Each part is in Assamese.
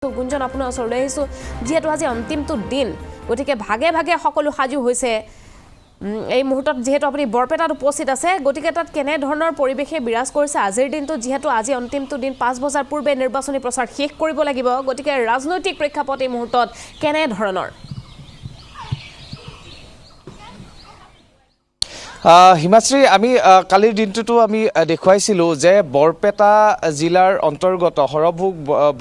গুঞ্জন আপোনাৰ ওচৰলৈ আহিছোঁ যিহেতু আজি অন্তিমটো দিন গতিকে ভাগে ভাগে সকলো সাজু হৈছে এই মুহূৰ্তত যেহেতু আপুনি বৰপেটাত উপস্থিত আছে গতিকে তাত কেনে ধৰণৰ পৰিৱেশে বিৰাজ কৰিছে আজিৰ দিনটো যেহেতু আজি অন্তিমটো দিন 5 বজাৰ পূৰ্বে নিৰ্বাচনী প্ৰচাৰ শেষ কৰিব লাগিব গতিকে ৰাজনৈতিক প্ৰেক্ষাপট এই মুহূৰ্তত কেনে ধৰণৰ হিমাশ্ৰী আমি কালিৰ দিনটোতো আমি দেখুৱাইছিলোঁ যে বৰপেটা জিলাৰ অন্তৰ্গত হৰভোগ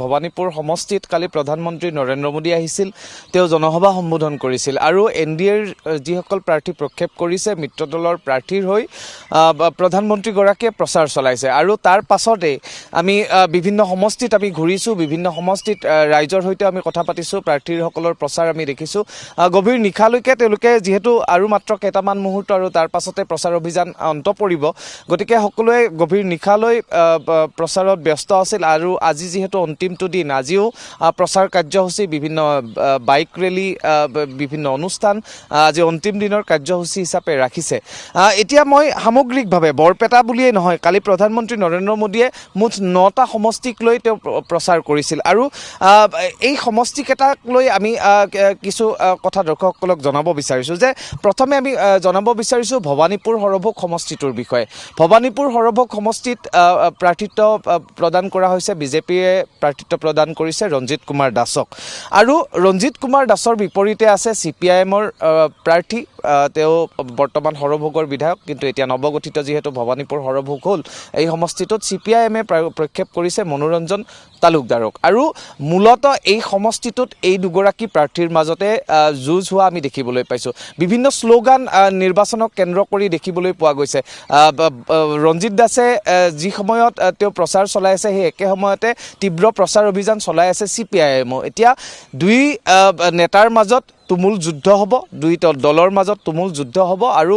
ভৱানীপুৰ সমষ্টিত কালি প্ৰধানমন্ত্ৰী নৰেন্দ্ৰ মোদী আহিছিল তেওঁ জনসভা সম্বোধন কৰিছিল আৰু এনডিএৰ যিসকল প্ৰাৰ্থী প্ৰক্ষেপ কৰিছে মিত্ৰ দলৰ প্ৰাৰ্থীৰ হৈ প্ৰধানমন্ত্ৰীগৰাকীয়ে প্ৰচাৰ চলাইছে আৰু তাৰ পাছতে আমি বিভিন্ন সমষ্টিত আমি ঘূৰিছোঁ বিভিন্ন সমষ্টিত ৰাইজৰ সৈতে আমি কথা পাতিছোঁ প্ৰাৰ্থীসকলৰ প্ৰচাৰ আমি দেখিছোঁ গভীৰ নিশালৈকে তেওঁলোকে যিহেতু আৰু মাত্ৰ কেইটামান মুহূৰ্ত আৰু তাৰ পাছতে প্ৰচাৰ অভিযান অন্ত পৰিব গতিকে সকলোৱে গভীৰ নিশালৈ প্ৰচাৰত ব্যস্ত আছিল আৰু আজি যেহেতু অন্তিমটো দিন আজিও প্ৰচাৰ কাৰ্যসূচী বিভিন্ন বাইক ৰেলী বিভিন্ন অনুষ্ঠান আজি অন্তিম দিনৰ কাৰ্যসূচী হিচাপে ৰাখিছে এতিয়া মই সামগ্ৰিকভাৱে বৰপেটা বুলিয়েই নহয় কালি প্ৰধানমন্ত্ৰী নৰেন্দ্ৰ মোদীয়ে মুঠ 9টা সমষ্টিক লৈ তেওঁ প্ৰচাৰ কৰিছিল আৰু এই সমষ্টিকেইটাক লৈ আমি কিছু কথা দৰ্শকসকলক জনাব বিচাৰিছোঁ যে প্ৰথমে আমি জনাব বিচাৰিছোঁ ভৱানীপুৰ হৰভোগ সমষ্টিটোৰ বিষয়ে ভৱানীপুৰ হৰভোগ সমষ্টিত প্ৰাৰ্থিত্ব প্ৰদান কৰা হৈছে বিজেপিয়ে প্ৰাৰ্থিত্ব প্ৰদান কৰিছে ৰঞ্জিত কুমাৰ দাসক আৰু ৰঞ্জিত কুমাৰ দাসৰ বিপৰীতে আছে CPIMৰ প্ৰাৰ্থী তেওঁ বৰ্তমান হৰভোগৰ বিধায়ক কিন্তু এতিয়া নৱগঠিত যেহেতু ভৱানীপুৰ হৰভোগ হ'ল এই সমষ্টিটোত CPIMে প্ৰক্ষেপ কৰিছে মনোৰঞ্জন তালুকদাৰক আৰু মূলতঃ এই সমষ্টিটোত এই দুগৰাকী প্ৰাৰ্থীৰ মাজতে যুঁজ হোৱা আমি দেখিবলৈ পাইছোঁ বিভিন্ন শ্লোগান নিৰ্বাচনক কেন্দ্ৰ কৰি দেখিবলৈ পোৱা গৈছে ৰঞ্জিত দাসে যি সময়ত তেওঁ প্ৰচাৰ চলাই আছে সেই একে সময়তে তীব্ৰ প্ৰচাৰ অভিযান চলাই আছে CPIMো এতিয়া দুই নেতাৰ মাজত তুমুল যুদ্ধ হ'ব দুই দলৰ মাজত তুমুল যুদ্ধ হ'ব আৰু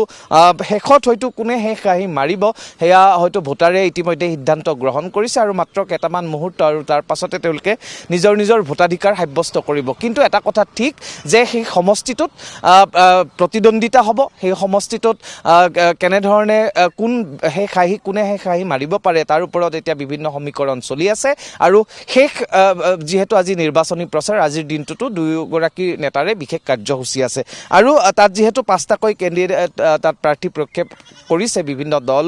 শেষত হয়তো কোনে শেষ আহি মাৰিব সেয়া হয়তো ভোটাৰে ইতিমধ্যে সিদ্ধান্ত গ্ৰহণ কৰিছে আৰু মাত্ৰ কেইটামান মুহূৰ্ত আৰু তাৰ পাছতে তেওঁলোকে নিজৰ নিজৰ ভোটাধিকাৰ সাব্যস্ত কৰিব কিন্তু এটা কথা ঠিক যে সেই সমষ্টিটোত প্ৰতিদ্বন্দ্বিতা হ'ব সেই সমষ্টিটোত কেনেধৰণে কোন শেষ আহি কোনে শেষ আহি মাৰিব পাৰে তাৰ ওপৰত এতিয়া বিভিন্ন সমীকৰণ চলি আছে আৰু শেষ যিহেতু আজি নিৰ্বাচনী প্ৰচাৰ আজিৰ দিনটোতো দুয়োগৰাকী নেতাৰে বিশেষ কাৰ্যসূচী আছে আৰু তাত যেহেতু 5টাকৈ কেণ্ডিডেট তাত প্ৰাৰ্থী প্ৰক্ষেপ কৰিছে বিভিন্ন দল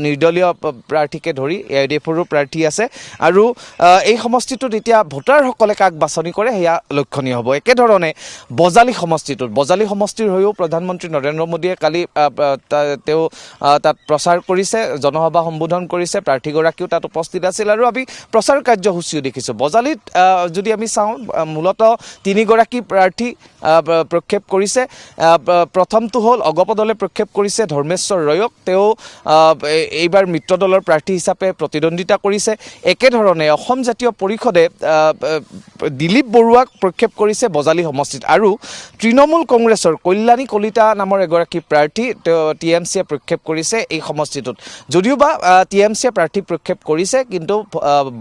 নিৰ্দলীয় প্ৰাৰ্থীকে ধৰি AIDFৰো প্ৰাৰ্থী আছে আৰু এই সমষ্টিটোত এতিয়া ভোটাৰসকলে কাক বাছনি কৰে সেয়া লক্ষণীয় হ'ব একেধৰণে বজালী সমষ্টিৰ হৈও প্ৰধানমন্ত্ৰী নৰেন্দ্ৰ মোদীয়ে কালি তেওঁ তাত প্ৰচাৰ কৰিছে জনসভা সম্বোধন কৰিছে প্ৰাৰ্থীগৰাকীও তাত উপস্থিত আছিল আৰু আমি প্ৰচাৰ কাৰ্যসূচীও দেখিছোঁ বজালীত যদি আমি চাওঁ মূলতঃ 3গৰাকী প্ৰাৰ্থী প্ৰক্ষেপ কৰিছে প্ৰথমটো হ'ল অগপ দলে প্ৰক্ষেপ কৰিছে ধৰ্মেশ্বৰ ৰয়ক তেওঁ এইবাৰ মিত্ৰ দলৰ প্ৰাৰ্থী হিচাপে প্ৰতিদ্বন্দ্বিতা কৰিছে একেধৰণে অসম জাতীয় পৰিষদে দিলীপ বৰুৱাক প্ৰক্ষেপ কৰিছে বজালী সমষ্টিত আৰু তৃণমূল কংগ্ৰেছৰ কল্যাণী কলিতা নামৰ এগৰাকী প্ৰাৰ্থী তেওঁ TMCয়ে প্ৰক্ষেপ কৰিছে এই সমষ্টিটোত যদিওবা TMCয়ে প্ৰাৰ্থী প্ৰক্ষেপ কৰিছে কিন্তু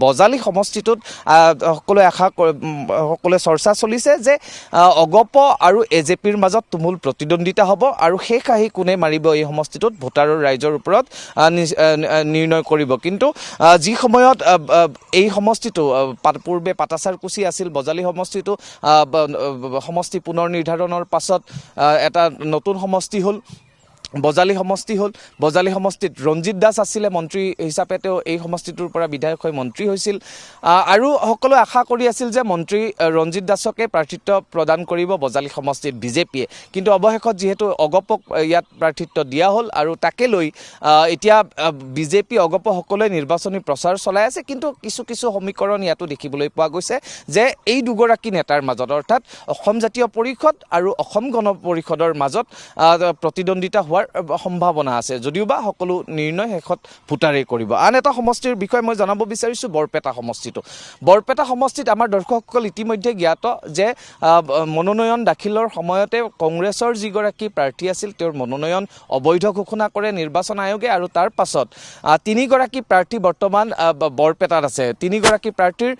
বজালী সমষ্টিটোত সকলোৱে চৰ্চা চলিছে যে অগপ আৰু AJPৰ মাজত তুমুল প্ৰতিদ্বন্দ্বিতা হ'ব আৰু শেষ আহি কোনে মাৰিব এই সমষ্টিটোত ভোটাৰৰ ৰাইজৰ ওপৰত নিৰ্ণয় কৰিব কিন্তু যি সময়ত এই সমষ্টিটো পূৰ্বে পাটাচাৰকুচি আছিল বজালী সমষ্টিটো সমষ্টি পুনৰ নিৰ্ধাৰণৰ পাছত এটা নতুন সমষ্টি হ'ল বজালী সমষ্টিত ৰঞ্জিত দাস আছিলে মন্ত্ৰী হিচাপে তেওঁ এই সমষ্টিটোৰ পৰা বিধায়ক হৈ মন্ত্ৰী হৈছিল আৰু সকলোৱে আশা কৰি আছিল যে মন্ত্ৰী ৰঞ্জিত দাসকে প্ৰাৰ্থিত্ব প্ৰদান কৰিব বজালী সমষ্টিত বিজেপিয়ে কিন্তু অৱশেষত যিহেতু অগপক ইয়াত প্ৰাৰ্থিত্ব দিয়া হ'ল আৰু তাকে লৈ এতিয়া বিজেপি অগপ সকলোৱে নিৰ্বাচনী প্ৰচাৰ চলাই আছে কিন্তু কিছু সমীকৰণ ইয়াতো দেখিবলৈ পোৱা গৈছে যে এই দুগৰাকী নেতাৰ মাজত অৰ্থাৎ অসম জাতীয় পৰিষদ আৰু অসম গণ পৰিষদৰ মাজত প্ৰতিদ্বন্দ্বিতা হোৱাৰ সম্ভাৱনা আছে যদিওবা সকলো নিৰ্ণয় শেষত ভোটাৰে কৰিব আন এটা সমষ্টিৰ বিষয়ে মই জনাব বিচাৰিছোঁ বৰপেটা সমষ্টিত আমাৰ দৰ্শকসকল ইতিমধ্যে জ্ঞাত যে মনোনয়ন দাখিলৰ সময়তে কংগ্ৰেছৰ যিগৰাকী প্ৰাৰ্থী আছিল তেওঁৰ মনোনয়ন অবৈধ ঘোষণা কৰে নিৰ্বাচন আয়োগে আৰু তাৰ পাছত 3গৰাকী প্ৰাৰ্থী বৰ্তমান বৰপেটাত আছে 3গৰাকী প্ৰাৰ্থীৰ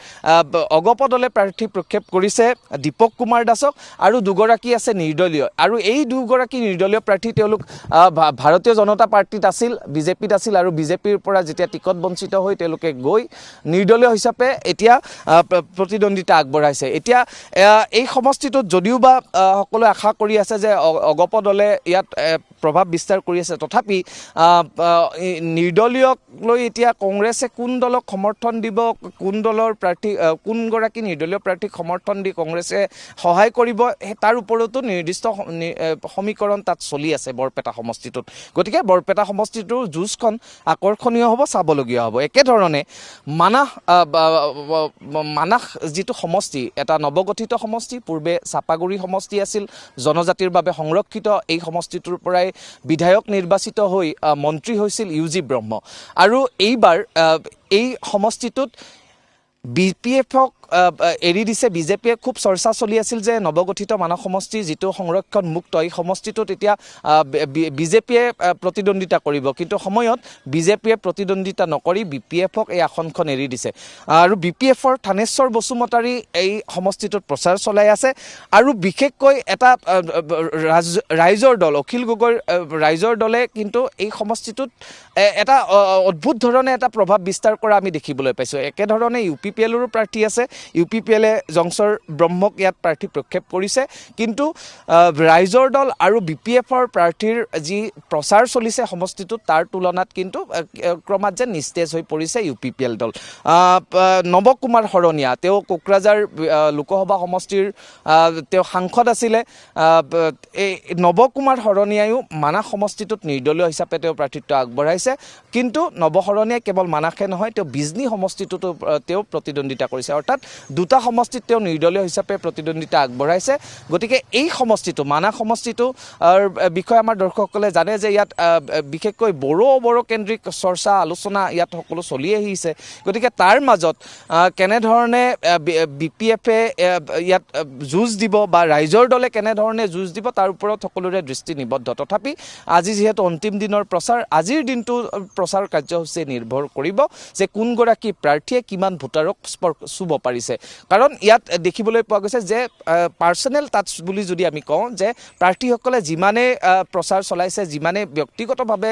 অগপ দলে প্ৰাৰ্থী প্ৰক্ষেপ কৰিছে দীপক কুমাৰ দাসক আৰু 2গৰাকী আছে নিৰ্দলীয় আৰু এই 2গৰাকী নিৰ্দলীয় প্ৰাৰ্থী তেওঁলোক ভাৰতীয় জনতা পাৰ্টিত আছিল, বিজেপিত আছিল আৰু বিজেপিৰ পৰা যেতিয়া টিকট বঞ্চিত হৈ তেওঁলোকে গৈ নিৰ্দলীয় হিচাপে এতিয়া প্ৰতিদ্বন্দ্বিতা আগবঢ়াইছে। এতিয়া এই সমষ্টিটোত যদিও বা সকলোৱে আশা কৰি আছে যে অগপ দলে ইয়াত প্ৰভাৱ বিস্তাৰ কৰি আছে, তথাপি নিৰ্দলীয়ক লৈ এতিয়া কংগ্ৰেছে কোন দলক সমৰ্থন দিব, কোন দলৰ প্ৰাৰ্থী কোনগৰাকী নিৰ্দলীয় প্ৰাৰ্থীক সমৰ্থন দি কংগ্ৰেছে সহায় কৰিব, তাৰ ওপৰতো নিৰ্দিষ্ট সমীকৰণ তাত চলি আছে বৰপেটা সমষ্টিটোত। গতিকে বৰপেটা সমষ্টিটোৰ যুঁজখন আকৰ্ষণীয় হ'ব, চাবলগীয়া হ'ব। একেধৰণে মানাহ যিটো সমষ্টি, এটা নৱগঠিত সমষ্টি, পূৰ্বে চাপাগুৰি সমষ্টি আছিল, জনজাতিৰ বাবে সংৰক্ষিত। এই সমষ্টিটোৰ পৰাই বিধায়ক নিৰ্বাচিত হৈ মন্ত্ৰী হৈছিল UG ব্ৰহ্ম। আৰু এইবাৰ এই সমষ্টিটোত BPFক এৰি দিছে বিজেপিয়ে। খুব চৰ্চা চলি আছিল যে নৱগঠিত মানৱ সমষ্টি যিটো সংৰক্ষণ মুক্ত, এই সমষ্টিটোত এতিয়া বিজেপিয়ে প্ৰতিদ্বন্দ্বিতা কৰিব, কিন্তু সময়ত বিজেপিয়ে প্ৰতিদ্বন্দ্বিতা নকৰি BPFক এই আসনখন এৰি দিছে। আৰু BPFৰ থানেশ্বৰ বসুমতাৰী এই সমষ্টিটোত প্ৰচাৰ চলাই আছে। আৰু বিশেষকৈ এটা ৰাইজৰ দল, অখিল গগৈৰ ৰাইজৰ দলে কিন্তু এই সমষ্টিটোত এটা অদ্ভুত ধৰণে এটা প্ৰভাৱ বিস্তাৰ কৰা আমি দেখিবলৈ পাইছোঁ। একেধৰণে UPPLৰো প্ৰাৰ্থী আছে, UPPLে জংচৰ ব্ৰহ্মক ইয়াত প্ৰাৰ্থী প্ৰক্ষেপ কৰিছে, কিন্তু ৰাইজৰ দল আৰু BPFৰ প্ৰাৰ্থীৰ যি প্ৰচাৰ চলিছে সমষ্টিটোত, তাৰ তুলনাত কিন্তু ক্ৰমাৎ যেন নিস্তেজ হৈ পৰিছে UPPL দল। নৱ কুমাৰ শৰণীয়া, তেওঁ কোকৰাঝাৰ লোকসভা সমষ্টিৰ তেওঁ সাংসদ আছিলে। এই নৱ কুমাৰ শৰণীয়ায়ো মানাহ সমষ্টিটোত নিৰ্দলীয় হিচাপে তেওঁ প্ৰাৰ্থিত্ব আগবঢ়াইছে, কিন্তু নৱ শৰণীয়াই কেৱল মানাহে নহয়, তেওঁ বিজনী সমষ্টিটোতো তেওঁ প্ৰতিদ্বন্দ্বিতা কৰিছে। অৰ্থাৎ দুটা সমষ্টিত তেওঁ নিৰ্দলীয় হিচাপে প্ৰতিদ্বন্দ্বিতা আগবঢ়াইছে। গতিকে এই সমষ্টিটো, মানাহ সমষ্টিটো বিষয়ে আমাৰ দৰ্শকসকলে জানে যে ইয়াত বিশেষকৈ বড়ো কেন্দ্ৰিক চৰ্চা আলোচনা ইয়াত সকলো চলি আহিছে। গতিকে তাৰ মাজত কেনেধৰণে BPFে ইয়াত যুঁজ দিব বা ৰাইজৰ দলে কেনেধৰণে যুঁজ দিব, তাৰ ওপৰত সকলোৰে দৃষ্টি নিবদ্ধ। তথাপি আজি যিহেতু অন্তিম দিনৰ প্ৰচাৰ, আজিৰ দিনটো প্ৰচাৰ কাৰ্যসূচী নিৰ্ভৰ কৰিব যে কোনগৰাকী প্ৰাৰ্থীয়ে কিমান ভোটাৰক চুব পাৰিছে। কাৰণ ইয়াত দেখিবলৈ পোৱা গৈছে যে পাৰ্চনেল টাচ বুলি যদি আমি কওঁ, যে প্ৰাৰ্থীসকলে যিমানে প্ৰচাৰ চলাইছে, যিমানে ব্যক্তিগতভাৱে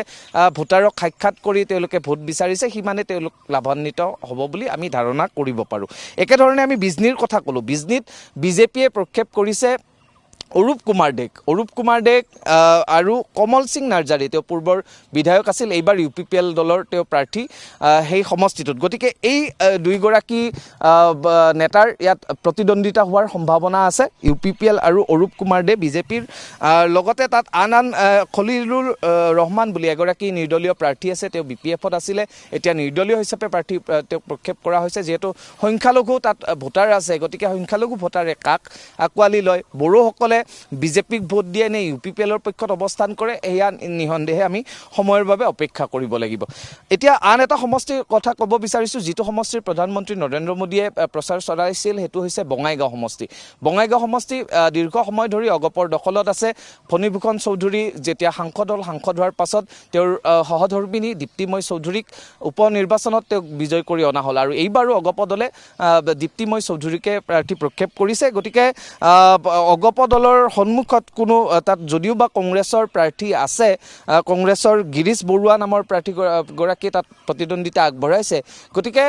ভোটাৰক সাক্ষাৎ কৰি তেওঁলোকে ভোট বিচাৰিছে, সিমানে তেওঁলোক লাভান্বিত হ'ব বুলি আমি ধাৰণা কৰিব পাৰোঁ। একেধৰণে আমি বিজনীৰ কথা ক'লোঁ। বিজনীত বিজেপিয়ে প্ৰক্ষেপ কৰিছে অৰূপ কুমাৰ ডেক আৰু কমল সিং নাৰ্জাৰী, তেওঁ পূৰ্বৰ বিধায়ক আছিল, এইবাৰ UPPL দলৰ তেওঁ প্ৰাৰ্থী সেই সমষ্টিটোত। গতিকে এই দুইগৰাকী নেতাৰ ইয়াত প্ৰতিদ্বন্দ্বিতা হোৱাৰ সম্ভাৱনা আছে, UPPL আৰু অৰূপ কুমাৰ ডে বিজেপিৰ। লগতে তাত আন খলিলুৰ ৰহমান বুলি এগৰাকী নিৰ্দলীয় প্ৰাৰ্থী আছে, তেওঁ BPFত আছিলে, এতিয়া নিৰ্দলীয় হিচাপে প্ৰাৰ্থী তেওঁক প্ৰক্ষেপ কৰা হৈছে। যিহেতু সংখ্যালঘু তাত ভোটাৰ আছে, গতিকে সংখ্যালঘু ভোটাৰে কাক আঁকোৱালি লয়, বড়োসকলে বিজেপিক ভোট দিয়ে নে UPPLৰ পক্ষত অৱস্থান কৰে, এয়া নিঃসন্দেহে আমি সময়ৰ বাবে অপেক্ষা কৰিব লাগিব। এতিয়া আন এটা সমষ্টিৰ কথা ক'ব বিচাৰিছোঁ, যিটো সমষ্টিৰ প্ৰধানমন্ত্ৰী নৰেন্দ্ৰ মোদীয়ে প্ৰচাৰ চলাইছিল, সেইটো হৈছে বঙাইগাঁও সমষ্টি। বঙাইগাঁও সমষ্টি দীৰ্ঘ সময় ধৰি অগপৰ দখলত আছে। ফণীভূষণ চৌধুৰী যেতিয়া সাংসদ হোৱাৰ পাছত তেওঁৰ সহধৰ্মিনী দীপ্তিময় চৌধুৰীক উপ নিৰ্বাচনত তেওঁক বিজয় কৰি অনা হ'ল, আৰু এইবাৰো অগপ দলে দীপ্তিময় চৌধুৰীকে প্ৰাৰ্থী প্ৰক্ষেপ কৰিছে। গতিকে অগপ দলৰ সন্মুখত কোনো তাত যদিও বা কংগ্ৰেছৰ প্ৰাৰ্থী আছে, কংগ্ৰেছৰ গিৰিশ বৰুৱা নামৰ প্ৰাৰ্থীগৰাকী তাত প্ৰতিদ্বন্দ্বিতা আগবঢ়াইছে। গতিকে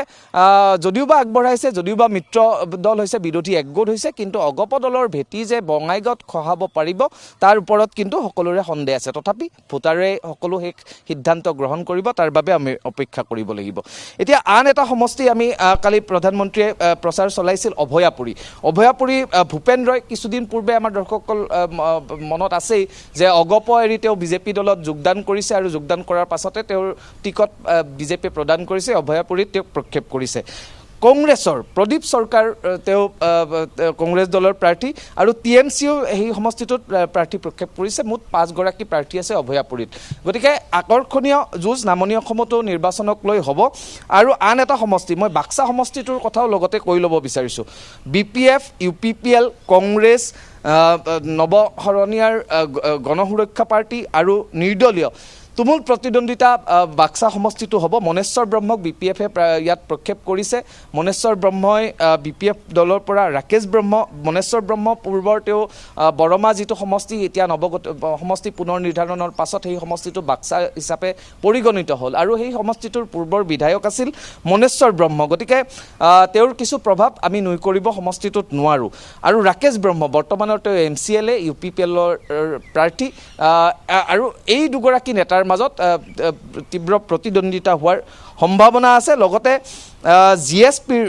যদিও বা আগবঢ়াইছে, যদিও বা মিত্ৰ দল হৈছে, বিৰোধী একগোট হৈছে, কিন্তু অগপ দলৰ ভেটি যে বঙাইগাঁৱত খহাব পাৰিব তাৰ ওপৰত কিন্তু সকলোৰে সন্দেহ আছে। তথাপি ভোটাৰে সকলো সেই সিদ্ধান্ত গ্ৰহণ কৰিব, তাৰ বাবে আমি অপেক্ষা কৰিব লাগিব। এতিয়া আন এটা সমষ্টি আমি কালি প্ৰধানমন্ত্ৰীয়ে প্ৰচাৰ চলাইছিল, অভয়াপুৰী ভূপেন ৰয় কিছুদিন পূৰ্বে আমাৰ দৰ্শকসকল মনত আছেই যে অগপ এৰি তেওঁ বিজেপি দলত যোগদান কৰিছে, আৰু যোগদান কৰাৰ পাছতে তেওঁৰ টিকট বিজেপিয়ে প্ৰদান কৰিছে, অভয়াপুৰীত তেওঁক প্ৰক্ষেপ কৰিছে। কংগ্ৰেছৰ প্ৰদীপ চৰকাৰ তেওঁ কংগ্ৰেছ দলৰ প্ৰাৰ্থী, আৰু TMCও সেই সমষ্টিটোত প্ৰাৰ্থী প্ৰক্ষেপ কৰিছে। মুঠ 5 গৰাকী প্ৰাৰ্থী আছে অভয়াপুৰীত। গতিকে আকৰ্ষণীয় যুঁজ নামনি অসমতো নিৰ্বাচনক লৈ হ'ব। আৰু আন এটা সমষ্টি, মই বাক্সা সমষ্টিটোৰ কথাও লগতে কৈ ল'ব বিচাৰিছোঁ। BPF, UPPL, কংগ্ৰেছ, নৱ শৰণীয়াৰ গণসুৰক্ষা পাৰ্টি আৰু নিৰ্দলীয় তুমুল প্ৰতিদ্বন্দ্বিতা বাক্সা সমষ্টিটো হ'ব। মনেশ্বৰ ব্ৰহ্মক BPF-এ ইয়াত প্ৰক্ষেপ কৰিছে। মনেশ্বৰ ব্ৰহ্মই BPF দলৰ পৰা ৰাকেশ ব্ৰহ্ম, মনেশ্বৰ ব্ৰহ্ম পূৰ্বৰ তেওঁ বৰমা যিটো সমষ্টি এতিয়া নৱগত সমষ্টি পুনৰ নিৰ্ধাৰণৰ পাছত সেই সমষ্টিটো বাক্সা হিচাপে পৰিগণিত হ'ল আৰু সেই সমষ্টিটোৰ পূৰ্বৰ বিধায়ক আছিল মনেশ্বৰ ব্ৰহ্ম। গতিকে তেওঁৰ কিছু প্ৰভাৱ আমি নুই কৰিব সমষ্টিটোত নোৱাৰোঁ। আৰু ৰাকেশ ব্ৰহ্ম বৰ্তমানৰ তেওঁ MCLA UPPLৰ প্ৰাৰ্থী আৰু এই দুগৰাকী নেতাৰ মাজত তীব্ৰ প্ৰতিদ্বন্দ্বিতা হোৱাৰ সম্ভাৱনা আছে। লগতে GSPৰ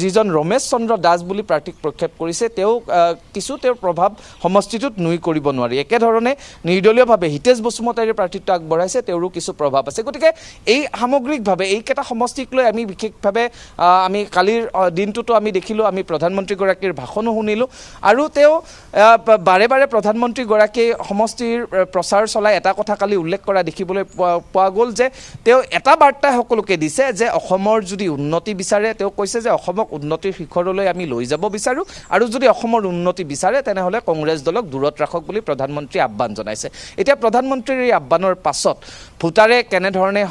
যিজন ৰমেশ চন্দ্ৰ দাস বুলি প্ৰাৰ্থীক প্ৰক্ষেপ কৰিছে তেওঁ তেওঁৰ প্ৰভাৱ সমষ্টিটোত নুই কৰিব নোৱাৰি। একেধৰণে নিৰ্দলীয়ভাৱে হিতেশ বসুমতাৰীয়ে প্ৰাৰ্থীত্ব আগবঢ়াইছে, তেওঁৰো কিছু প্ৰভাৱ আছে। গতিকে এই সামগ্ৰিকভাৱে এইকেইটা সমষ্টিক লৈ আমি বিশেষভাৱে আমি কালিৰ দিনটোতো আমি দেখিলোঁ, আমি প্ৰধানমন্ত্ৰীগৰাকীৰ ভাষণো শুনিলোঁ আৰু তেওঁ বাৰে বাৰে প্ৰধানমন্ত্ৰীগৰাকীয়ে সমষ্টিৰ প্ৰচাৰ চলাই এটা কথা কালি উল্লেখ কৰা দেখিবলৈ পোৱা গ'ল যে তেওঁ এটা বাৰ্তা সকলোকে দিছে যে অসমৰ যদি উন্নতি বিচাৰে, তেওঁ কৈছে যে অসমক উন্নতিৰ শিখৰলৈ আমি লৈ যাব বিচাৰোঁ আৰু যদি অসমৰ উন্নতি বিচাৰে তেনেহ'লে কংগ্ৰেছ দলক দূৰত ৰাখক বুলি প্ৰধানমন্ত্ৰীয়ে আহ্বান জনাইছে। এতিয়া প্ৰধানমন্ত্ৰীৰ এই আহ্বানৰ পাছত ভোটাৰে কেনেধৰণে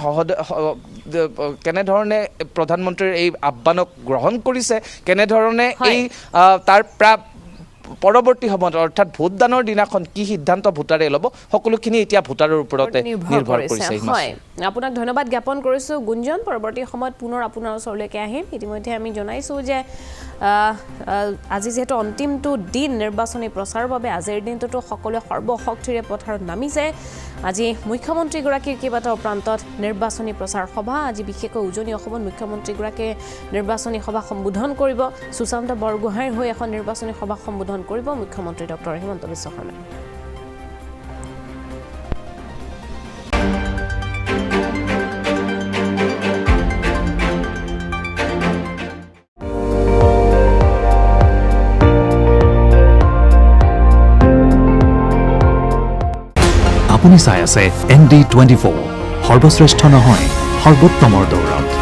প্ৰধানমন্ত্ৰীৰ এই আহ্বানক গ্ৰহণ কৰিছে, কেনেধৰণে এই তাৰ পৰৱৰ্তী সময়ত অৰ্থাৎ ভোটদানৰ দিনাখন কি সিদ্ধান্ত ভোটাৰে ল'ব সকলোখিনি এতিয়া ভোটাৰৰ ওপৰতে নিৰ্ভৰ কৰিছে। হয়, আপোনাক ধন্যবাদ জ্ঞাপন কৰিছোঁ গুঞ্জন। পৰৱৰ্তী সময়ত পুনৰ আপোনাৰ ওচৰলৈকে আহিম। ইতিমধ্যে আমি জনাইছোঁ যে আজি যিহেতু অন্তিমটো দিন নিৰ্বাচনী প্ৰচাৰৰ বাবে আজিৰ দিনটোতো সকলোৱে সৰ্বশক্তিৰে পথাৰত নামিছে। আজি মুখ্যমন্ত্ৰীগৰাকীৰ কেইবাটাও প্ৰান্তত নিৰ্বাচনী প্ৰচাৰ সভা, আজি বিশেষকৈ উজনি অসমত মুখ্যমন্ত্ৰীগৰাকীয়ে নিৰ্বাচনী সভা সম্বোধন কৰিব। সুশান্ত বৰগোহাঁইৰ হৈ এখন নিৰ্বাচনী সভা সম্বোধন কৰিব মুখ্যমন্ত্ৰী ডক্টৰ হিমন্ত বিশ্ব শৰ্মাই। আপুনি চাই আছে ND24, সৰ্বশ্ৰেষ্ঠ নহয় সৰ্বোত্তমৰ দৌৰত।